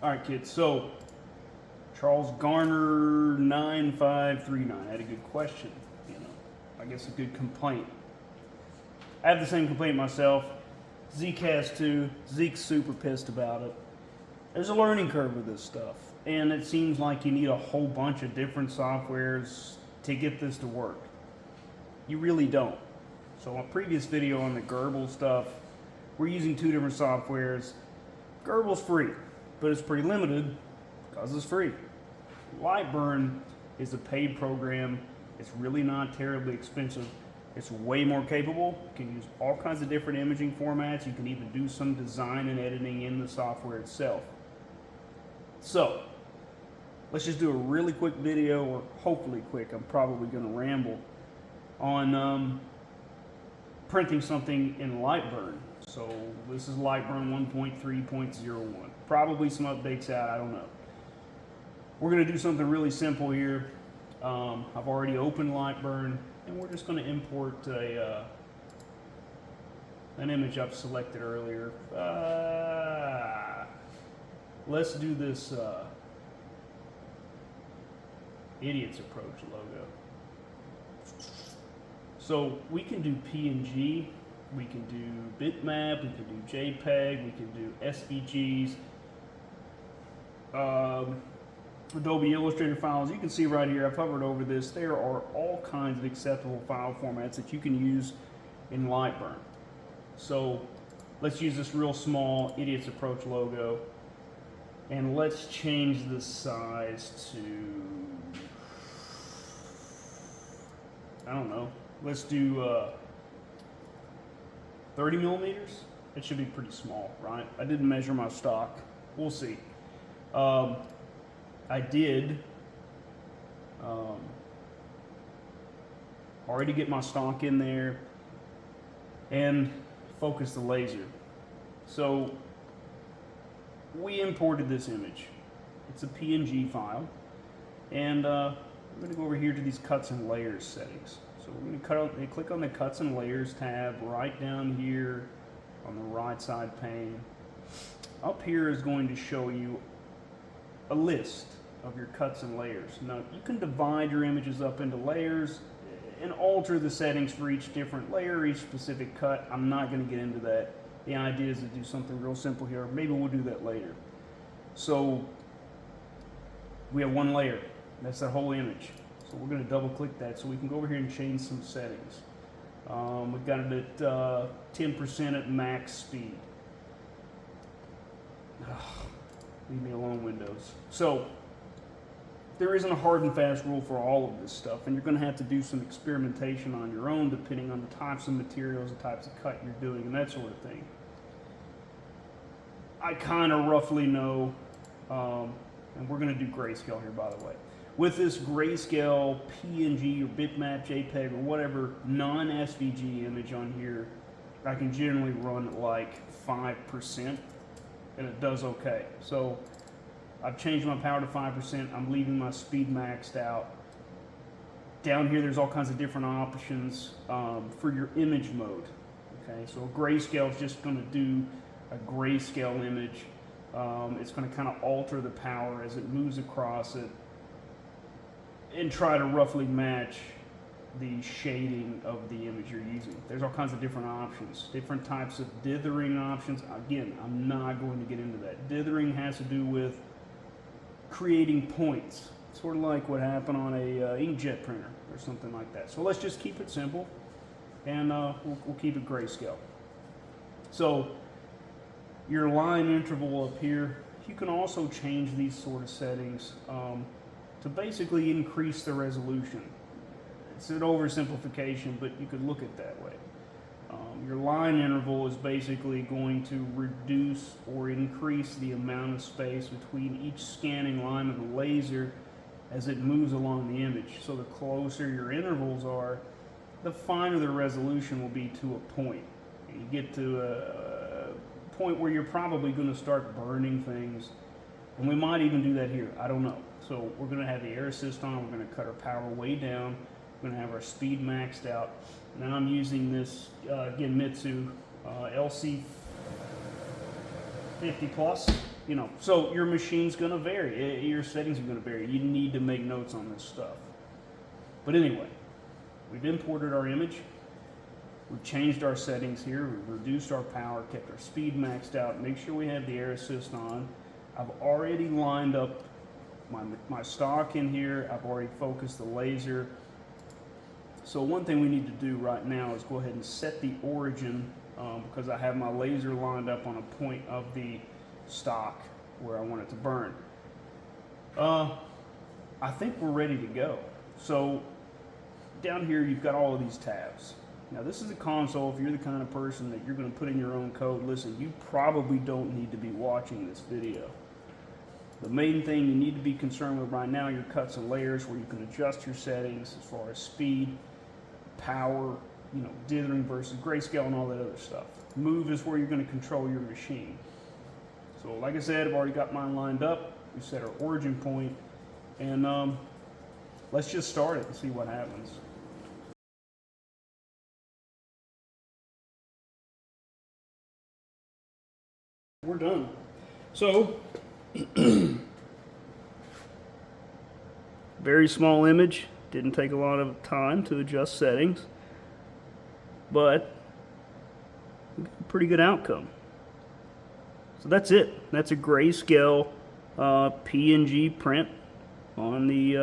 All right, kids. So Charles Garner 9539 had a good question. I guess a good complaint. I have the same complaint myself. Zeke has too. Zeke's super pissed about it. There's a learning curve with this stuff, and it seems like you need a whole bunch of different softwares to get this to work. You really don't. So, a previous video on the Gerbil stuff, we're using two different softwares. Gerbil's free, but it's pretty limited because it's free. LightBurn is a paid program. It's really not terribly expensive. It's way more capable. You can use all kinds of different imaging formats. You can even do some design and editing in the software itself. So, let's just do a really quick video, or hopefully quick. I'm probably going to ramble on printing something in LightBurn. So this is LightBurn 1.3.01. Probably some updates out, I don't know. We're going to do something really simple here. I've already opened LightBurn, and we're just going to import an image I've selected earlier. Let's do this Idiot's Approach logo. So we can do PNG, we can do bitmap, we can do JPEG, we can do SVGs, Adobe Illustrator files. You can see right here, I've hovered over this. There are all kinds of acceptable file formats that you can use in LightBurn. So let's use this real small Idiot's Approach logo, and let's change the size to, I don't know, let's do 30 millimeters. It should be pretty small, right? I didn't measure my stock. We'll see. I did already get my stock in there and focus the laser. So we imported this image. It's a PNG file, and we're going to go over here to these cuts and layers settings. So we're going to click on the cuts and layers tab right down here on the right side pane. Up here is going to show you a list of your cuts and layers. Now you can divide your images up into layers and alter the settings for each different layer, each specific cut. I'm not going to get into that. The idea is to do something real simple here. Maybe we'll do that later. So we have one layer. That's that whole image. So we're going to double click that so we can go over here and change some settings. We've got it at 10% at max speed. Leave me alone, Windows. So there isn't a hard and fast rule for all of this stuff, and you're going to have to do some experimentation on your own depending on the types of materials, the types of cut you're doing, and that sort of thing. I kind of roughly know, and we're going to do grayscale here, by the way. With this grayscale PNG or bitmap, JPEG, or whatever non-SVG image on here, I can generally run at like 5%, and it does okay. So I've changed my power to 5%. I'm leaving my speed maxed out. Down here, there's all kinds of different options for your image mode. Okay, so grayscale is just going to do a grayscale image. It's going to kind of alter the power as it moves across it and try to roughly match the shading of the image you're using. There's all kinds of different options, different types of dithering options. Again, I'm not going to get into that. Dithering has to do with creating points, sort of like what happened on a inkjet printer or something like that. So let's just keep it simple, and we'll keep it grayscale. So your line interval up here, you can also change these sort of settings to basically increase the resolution. It's an oversimplification, but you could look at it that way. Your line interval is basically going to reduce or increase the amount of space between each scanning line of the laser as it moves along the image. So the closer your intervals are, the finer the resolution will be to a point. You get to a point where you're probably going to start burning things, and we might even do that here. I don't know. So we're going to have the air assist on. We're going to cut our power way down. We're going to have our speed maxed out. Now I'm using this, again, Mitsu LC 50 Plus. You know, so your machine's going to vary. Your settings are going to vary. You need to make notes on this stuff. But anyway, we've imported our image. We've changed our settings here. We've reduced our power, kept our speed maxed out. Make sure we have the air assist on. I've already lined up my stock in here. I've already focused the laser. So one thing we need to do right now is go ahead and set the origin because I have my laser lined up on a point of the stock where I want it to burn. I think we're ready to go. So down here you've got all of these tabs. Now this is a console. If you're the kind of person that you're going to put in your own code, listen, you probably don't need to be watching this video. The main thing you need to be concerned with right now are your cuts and layers where you can adjust your settings as far as speed, power, you know, dithering versus grayscale and all that other stuff. Move is where you're going to control your machine. So like I said, I've already got mine lined up. We set our origin point, and let's just start it and see what happens. We're done. So very small image, didn't take a lot of time to adjust settings, but pretty good outcome. So that's it. That's a grayscale PNG print on the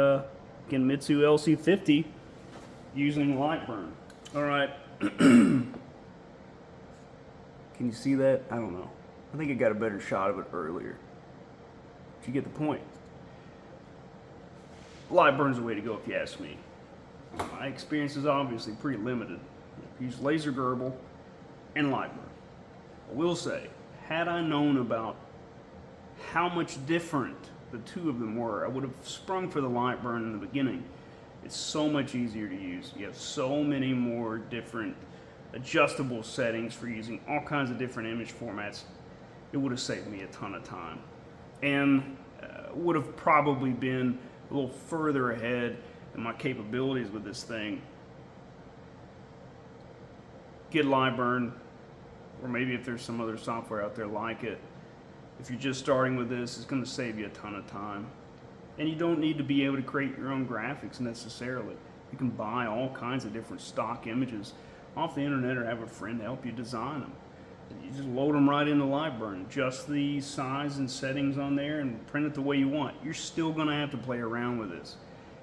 Genmitsu LC50 using LightBurn. All right. Can you see that? I don't know. I think I got a better shot of it earlier. But you get the point. LightBurn's the way to go if you ask me. My experience is obviously pretty limited. I use laser Gerbil and LightBurn. I will say, had I known about how much different the two of them were, I would have sprung for the LightBurn in the beginning. It's so much easier to use. You have so many more different adjustable settings for using all kinds of different image formats. It would have saved me a ton of time and would have probably been a little further ahead in my capabilities with this thing. Get LightBurn, or maybe if there's some other software out there like it. If you're just starting with this, it's going to save you a ton of time. And you don't need to be able to create your own graphics necessarily. You can buy all kinds of different stock images off the internet or have a friend help you design them. You just load them right into LightBurn, adjust the size and settings on there and print it the way you want. You're still going to have to play around with this.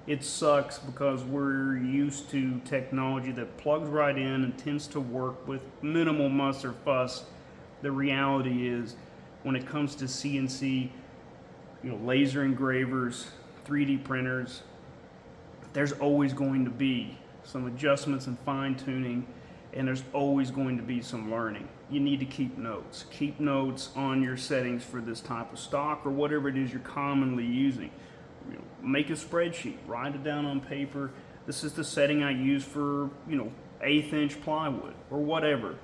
It sucks because we're used to technology that plugs right in and tends to work with minimal muss or fuss. The reality is, when it comes to CNC, you know, laser engravers, 3D printers, there's always going to be some adjustments and fine-tuning, and there's always going to be some learning. You need to keep notes. Keep notes on your settings for this type of stock or whatever it is you're commonly using. You know, make a spreadsheet, write it down on paper. This is the setting I use for, you know, 1/8 inch plywood or whatever.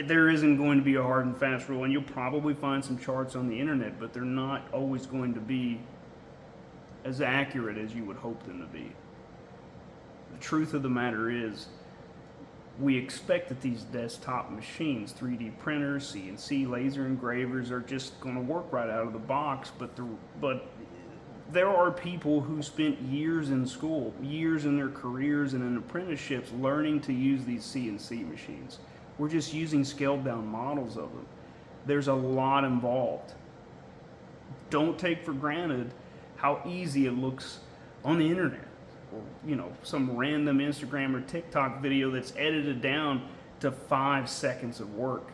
There isn't going to be a hard and fast rule, and you'll probably find some charts on the internet, but they're not always going to be as accurate as you would hope them to be. The truth of the matter is, we expect that these desktop machines, 3D printers, CNC laser engravers, are just going to work right out of the box, but there are people who spent years in school, years in their careers and in apprenticeships learning to use these CNC machines. We're just using scaled down models of them. There's a lot involved. Don't take for granted how easy it looks on the internet, or, you know, some random Instagram or TikTok video that's edited down to 5 seconds of work.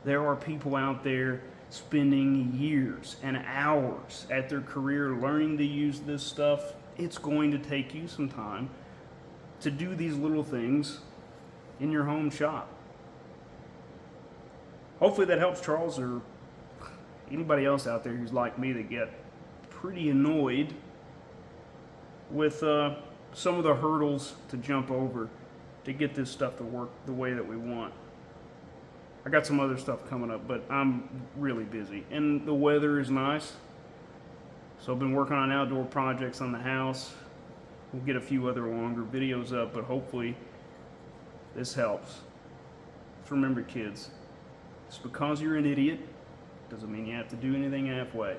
There are people out there spending years and hours at their career learning to use this stuff. It's going to take you some time to do these little things in your home shop. Hopefully that helps Charles or anybody else out there who's like me that get pretty annoyed with some of the hurdles to jump over to get this stuff to work the way that we want. I got some other stuff coming up, but I'm really busy. And the weather is nice, so I've been working on outdoor projects on the house. We'll get a few other longer videos up, but hopefully this helps. Just remember, kids, it's because you're an idiot Doesn't mean you have to do anything halfway.